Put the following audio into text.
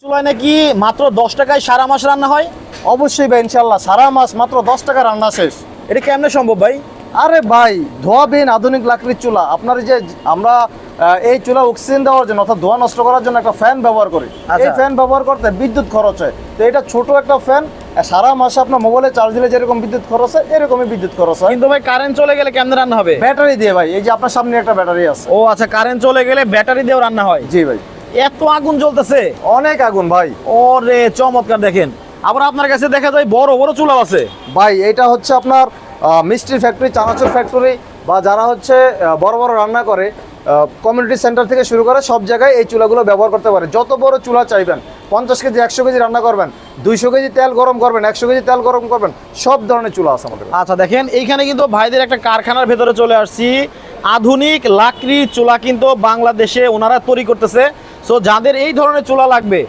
চুলায় নাকি মাত্র 10 টাকায় সারা মাস রান্না হয়? অবশ্যই ভাই, ইনশাল্লাহ সারা মাস মাত্র 10 টাকা রান্না শেষ। এটা কেমনে সম্ভব ভাই? আরে ভাই, ধোয়াবিহীন আধুনিক লাকড়ির চুলা। আপনার যে আমরা এই চুলা অক্সিজেন দেওয়ার জন্য অর্থাৎ ধোঁয়া নষ্ট করার জন্য একটা ফ্যান ব্যবহার করি। এই ফ্যান ব্যবহার করতে বিদ্যুৎ খরচ হয়। তো এটা ছোট একটা ফ্যান, সারা মাসে আপনার মোবাইলে চার্জ দিলে যেরকম বিদ্যুৎ খরচ হয় এরকমই বিদ্যুৎ খরচ হয়। কিন্তু ভাই কারেন্ট চলে গেলে কেমনে রান্না হবে? ব্যাটারি দিয়ে ভাই, এই যে আপনার সামনে একটা ব্যাটারি আছে। ও আচ্ছা, কারেন্ট চলে গেলে ব্যাটারি দিয়েও রান্না হয়? জি ভাই। এত আগুন জ্বলতেছে? অনেক আগুন ভাই। ওরে চমৎকার। দেখেন আবার আপনার কাছে দেখা যায় বড় বড় চুলা আছে ভাই। এটা হচ্ছে আপনার মিষ্টির ফ্যাক্টরি, চানাচুর ফ্যাক্টরি, বা যারা হচ্ছে বড় বড় রান্না করে কমিউনিটি সেন্টার থেকে শুরু করে সব জায়গায় এই চুলাগুলো ব্যবহার করতে পারে। যত বড় চুলা চাইবেন, 50 কেজি 100 কেজি রান্না করবেন, 200 কেজি তেল গরম করবেন, 100 কেজি তেল গরম করবেন, সব ধরনের চুলা আছে আমাদের। আচ্ছা দেখেন, এইখানে কিন্তু ভাইদের একটা কারখানার ভেতরে চলে আসছি। আধুনিক লাকড়ি চুলা কিন্তু বাংলাদেশে ওনারা তৈরি করতেছে। সো যাদের এই ধরনের চুলা লাগবে